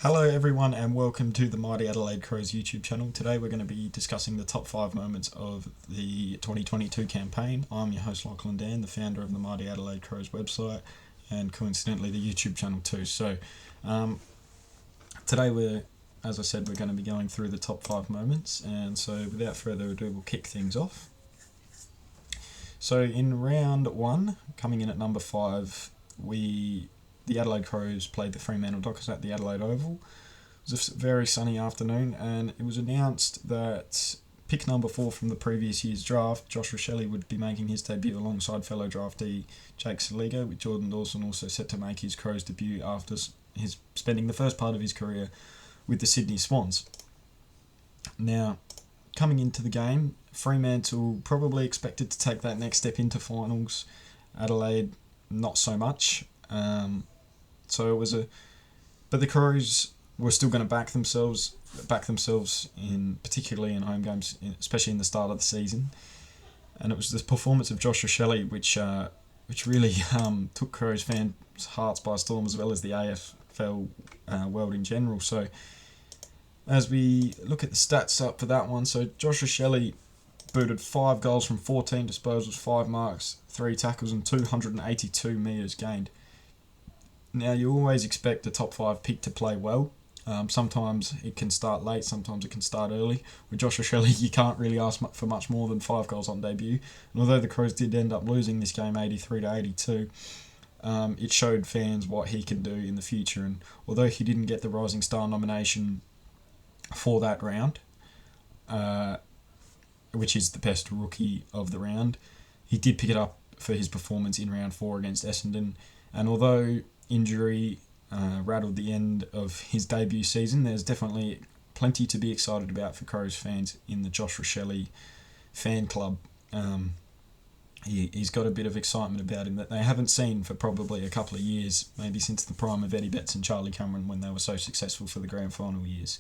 Hello everyone and welcome to the Mighty Adelaide Crows YouTube channel. Today we're going to be discussing the top 5 moments of the 2022 campaign. I'm your host Lachlan Dan, the founder of the Mighty Adelaide Crows website and coincidentally the YouTube channel too. So today as I said, we're going to be going through the top 5 moments, and so without further ado we'll kick things off. So in round 1, coming in at number 5, the Adelaide Crows played the Fremantle Dockers at the Adelaide Oval. It was a very sunny afternoon, and it was announced that pick number 4 from the previous year's draft, Josh Rachele, would be making his debut alongside fellow draftee Jake Saliga, with Jordan Dawson also set to make his Crows debut after his spending the first part of his career with the Sydney Swans. Now, coming into the game, Fremantle probably expected to take that next step into finals. Adelaide, not so much. But the Crows were still going to back themselves in particularly in home games, especially in the start of the season. And it was this performance of Josh Rachele which really took Crows fans' hearts by storm, as well as the AFL world in general. So as we look at the stats up for that one, so Josh Rachele booted 5 goals from 14 disposals, 5 marks, 3 tackles and 282 metres gained. Now, you always expect a top 5 pick to play well. Sometimes it can start late, sometimes it can start early. With Josh Rachele, you can't really ask for much more than 5 goals on debut. And although the Crows did end up losing this game 83-82, it showed fans what he can do in the future. And although he didn't get the Rising Star nomination for that round, which is the best rookie of the round, he did pick it up for his performance in round 4 against Essendon. And although injury rattled the end of his debut season, there's definitely plenty to be excited about for Crows fans in the Josh Rachele fan club. He's got a bit of excitement about him that they haven't seen for probably a couple of years, maybe since the prime of Eddie Betts and Charlie Cameron when they were so successful for the grand final years.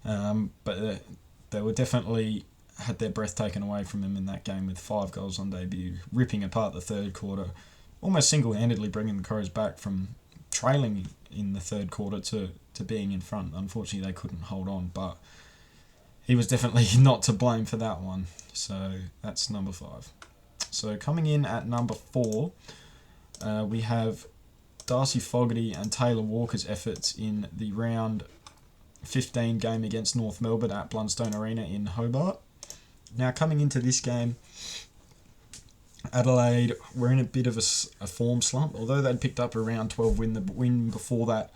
But they were definitely had their breath taken away from him in that game with 5 goals on debut, ripping apart the third quarter, almost single-handedly bringing the Crows back from trailing in the third quarter to being in front. Unfortunately, they couldn't hold on, but he was definitely not to blame for that one. So that's number 5. So coming in at number 4, we have Darcy, Fogarty and Taylor Walker's efforts in the round 15 game against North Melbourne at Blundstone Arena in Hobart. Now, coming into this game, Adelaide were in a bit of a form slump. Although they'd picked up a round 12 win, the win before that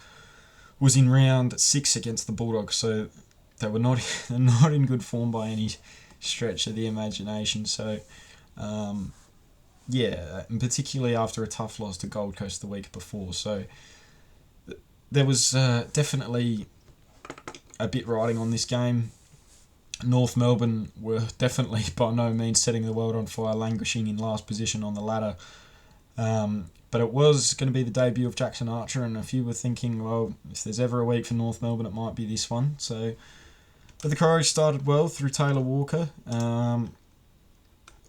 was in round 6 against the Bulldogs, so they were not in good form by any stretch of the imagination. So, and particularly after a tough loss to Gold Coast the week before. So there was definitely a bit riding on this game. North Melbourne were definitely by no means setting the world on fire, languishing in last position on the ladder. But it was going to be the debut of Jackson Archer, and a few were thinking, well, if there's ever a week for North Melbourne, it might be this one. But the Crows started well through Taylor Walker.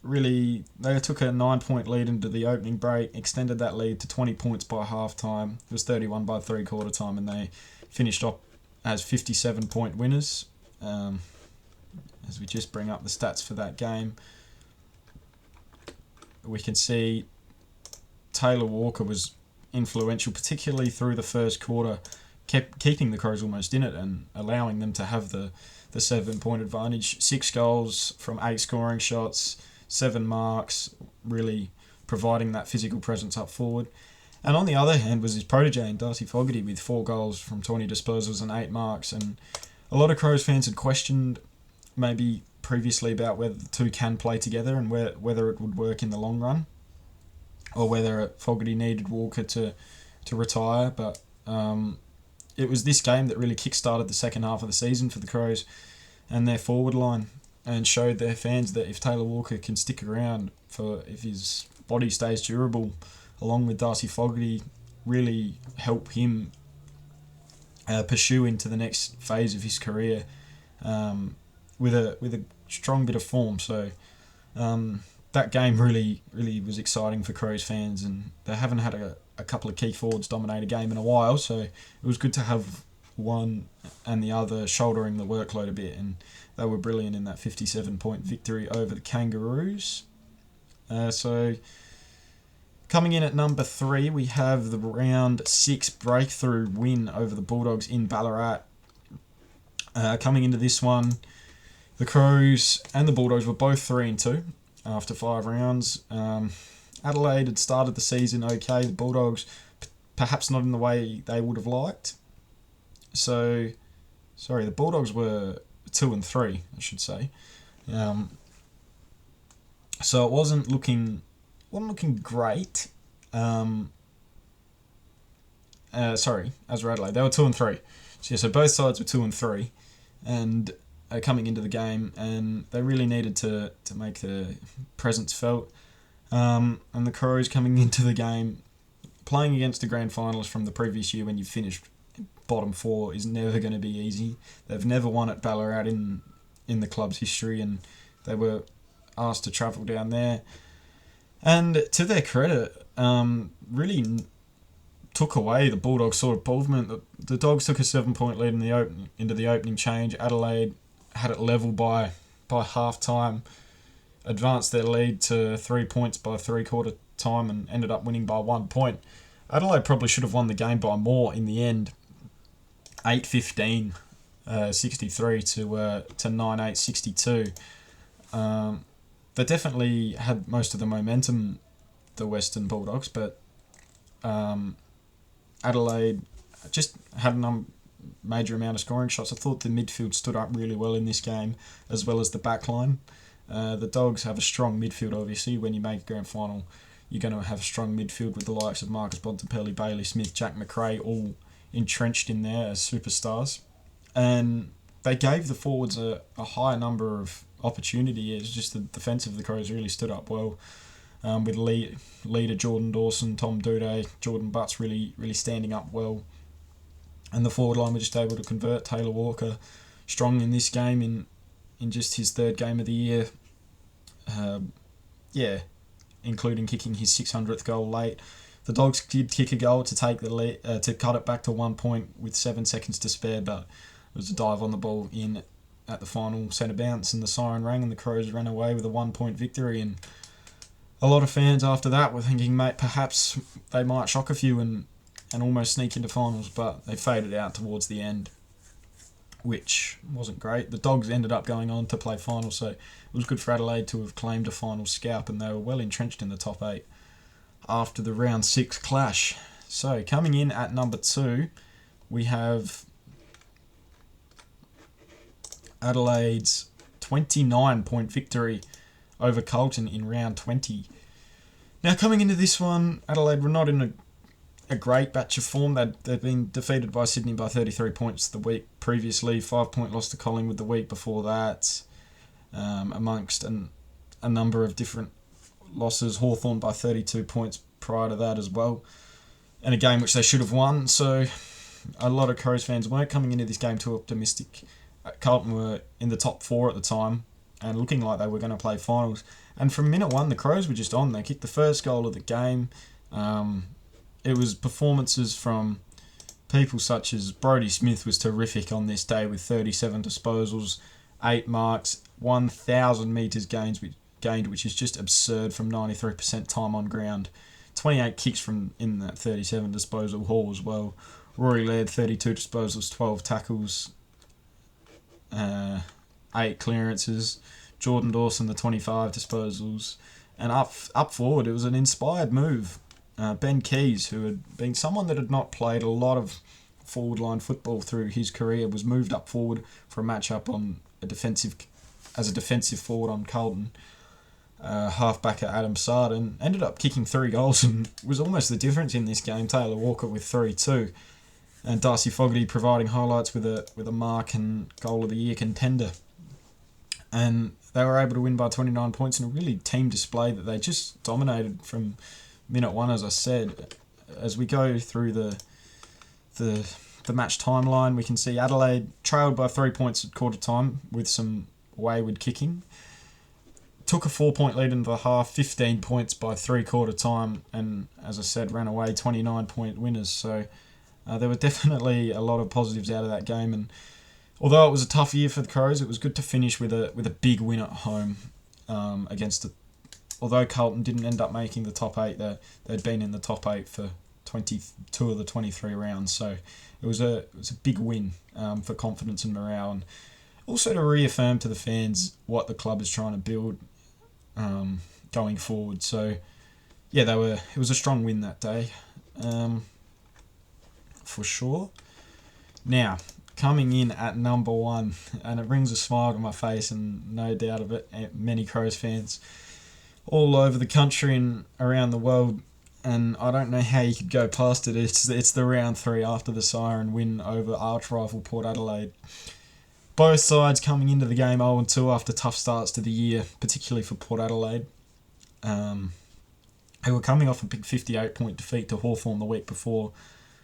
Really, they took a 9-point lead into the opening break, extended that lead to 20 points by half-time. It was 31 by three-quarter time, and they finished up as 57-point winners. As we just bring up the stats for that game, we can see Taylor Walker was influential, particularly through the first quarter, keeping the Crows almost in it and allowing them to have the 7-point advantage. 6 goals from 8 scoring shots, 7 marks, really providing that physical presence up forward. And on the other hand was his protege in Darcy Fogarty with 4 goals from 20 disposals and 8 marks. And a lot of Crows fans had questioned maybe previously about whether the two can play together and whether it would work in the long run, or whether Fogarty needed Walker to retire. But it was this game that really kick-started the second half of the season for the Crows and their forward line, and showed their fans that if Taylor Walker can stick around, if his body stays durable, along with Darcy Fogarty, really help him pursue into the next phase of his career with a strong bit of form. So that game really was exciting for Crows fans, and they haven't had a couple of key forwards dominate a game in a while, so it was good to have one and the other shouldering the workload a bit, and they were brilliant in that 57-point victory over the Kangaroos. So coming in at number 3, we have the round 6 breakthrough win over the Bulldogs in Ballarat. Coming into this one, the Crows and the Bulldogs were both 3-2 after 5 rounds. Adelaide had started the season okay. The Bulldogs, perhaps not in the way they would have liked. So, sorry, the Bulldogs were 2-3, I should say. So it wasn't looking great. Sorry, as were Adelaide, they were 2-3. So both sides were 2-3, and coming into the game, and they really needed to make their presence felt. And the Crows coming into the game, playing against the grand finalists from the previous year when you finished bottom 4 is never going to be easy. They've never won at Ballarat in the club's history, and they were asked to travel down there. And to their credit, really took away the Bulldogs' sort of movement. The Dogs took a 7-point lead into the opening change. Adelaide had it level by half time, advanced their lead to 3 points by 3/4 time, and ended up winning by 1 point. Adelaide probably should have won the game by more in the end. 8-15, 63 to 9-8, 62. They definitely had most of the momentum, the Western Bulldogs, but Adelaide just had a major amount of scoring shots. I thought the midfield stood up really well in this game, as well as the backline. The Dogs have a strong midfield, obviously. When you make a grand final, you're going to have a strong midfield with the likes of Marcus Bontempelli, Bailey Smith, Jack McRae, all entrenched in there as superstars. And they gave the forwards a high number of opportunity. It's just the defence of the Crows really stood up well, with leader Jordan Dawson, Tom Duday, Jordan Butts really standing up well. And the forward line were just able to convert. Taylor Walker strong in this game in just his 3rd game of the year. Including kicking his 600th goal late. The Dogs did kick a goal to take the lead, to cut it back to 1 point with 7 seconds to spare, but it was a dive on the ball in at the final centre bounce, and the siren rang, and the Crows ran away with a 1-point victory. And a lot of fans after that were thinking, mate, perhaps they might shock a few and almost sneak into finals, but they faded out towards the end, which wasn't great. The Dogs ended up going on to play finals, so it was good for Adelaide to have claimed a final scalp, and they were well entrenched in the top 8 after the round 6 clash. So coming in at number 2, we have Adelaide's 29-point victory over Carlton in round 20. Now coming into this one, Adelaide were not in a great batch of form. They'd been defeated by Sydney by 33 points the week previously, 5-point loss to Collingwood the week before that, amongst a number of different losses. Hawthorn by 32 points prior to that as well, and a game which they should have won. So a lot of Crows fans weren't coming into this game too optimistic. Carlton were in the top 4 at the time and looking like they were going to play finals. And from minute 1, the Crows were just on. They kicked the first goal of the game. It was performances from people such as Brodie Smith was terrific on this day with 37 disposals, 8 marks, 1,000 metres gained, which is just absurd from 93% time on ground. 28 kicks from in that 37 disposal haul as well. Rory Laird, 32 disposals, 12 tackles, 8 clearances. Jordan Dawson, the 25 disposals. And up forward, it was an inspired move. Ben Keys, who had been someone that had not played a lot of forward line football through his career, was moved up forward for a match-up as a defensive forward on Carlton. Halfbacker Adam Sarden ended up kicking 3 goals and was almost the difference in this game. Taylor Walker with 3 too, and Darcy Fogarty providing highlights with a mark and goal of the year contender. And they were able to win by 29 points in a really team display that they just dominated from minute 1, as I said. As we go through the match timeline, we can see Adelaide trailed by 3 points at quarter time with some wayward kicking. Took a 4-point lead into the half, 15 points by 3/4 time, and as I said, ran away 29-point winners. So There were definitely a lot of positives out of that game, and although it was a tough year for the Crows, it was good to finish with a big win at home against. Although Carlton didn't end up making the top 8, they'd been in the top 8 for 22 of the 23 rounds, so it was a big win for confidence and morale, and also to reaffirm to the fans what the club is trying to build going forward. So yeah, it was a strong win that day, for sure. Now, coming in at number 1, and it brings a smile to my face, and no doubt of it, many Crows fans all over the country and around the world, and I don't know how you could go past it. It's the round 3 after the siren win over arch rival Port Adelaide. Both sides coming into the game 0-2 after tough starts to the year, particularly for Port Adelaide. They were coming off a big 58-point defeat to Hawthorn the week before,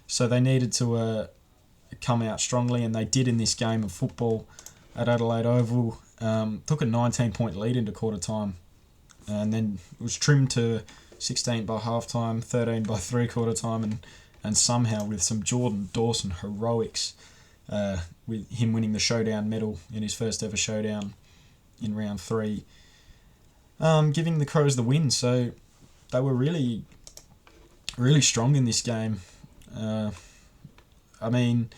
so they needed to come out strongly, and they did in this game of football at Adelaide Oval. Took a 19-point lead into quarter time, and then it was trimmed to 16 by half-time, 13 by three-quarter time, and somehow with some Jordan Dawson heroics, with him winning the showdown medal in his first ever showdown in round 3, giving the Crows the win. So they were really, really strong in this game. I mean,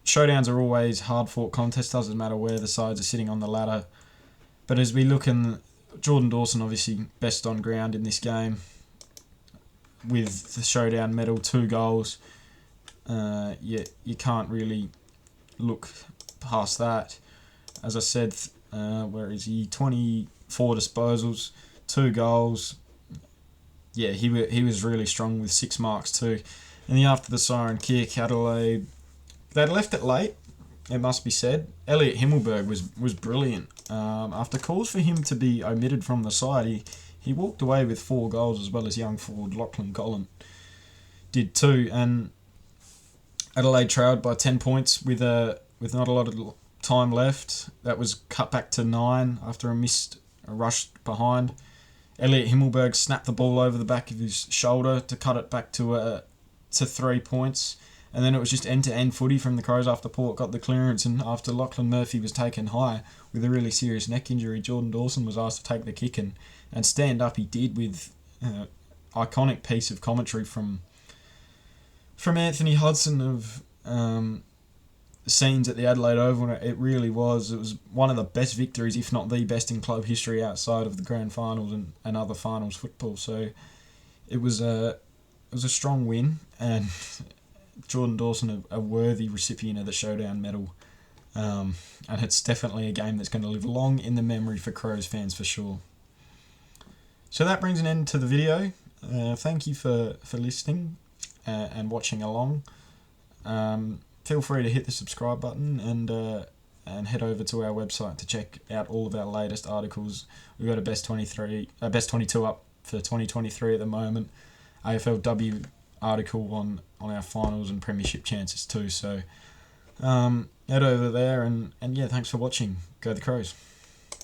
showdowns are always hard-fought contests, doesn't matter where the sides are sitting on the ladder. But as we look in, Jordan Dawson obviously best on ground in this game with the showdown medal, 2 goals. You can't really look past that. As I said, where is he? 24 disposals, 2 goals. Yeah, he was really strong with 6 marks too. And then after the siren kick, Adelaide, they'd left it late, it must be said. Elliot Himmelberg was brilliant. After calls for him to be omitted from the side, he walked away with 4 goals, as well as young forward Lachlan Gollan did too. And Adelaide trailed by 10 points with not a lot of time left. That was cut back to 9 after a rush behind. Elliot Himmelberg snapped the ball over the back of his shoulder to cut it back to 3 points. And then it was just end-to-end footy from the Crows after Port got the clearance, and after Lachlan Murphy was taken high with a really serious neck injury, Jordan Dawson was asked to take the kick, and stand up he did with iconic piece of commentary from Anthony Hudson of scenes at the Adelaide Oval. It really was. It was one of the best victories, if not the best, in club history outside of the grand finals and other finals football. So it was a strong win, and Jordan Dawson a worthy recipient of the showdown medal. And it's definitely a game that's going to live long in the memory for Crows fans for sure. So that brings an end to the video. Thank you for listening and watching along. Feel free to hit the subscribe button and head over to our website to check out all of our latest articles. We've got a best 22 up for 2023 at the moment. AFLW article on our finals and premiership chances too. So head over there and yeah, thanks for watching. Go the Crows.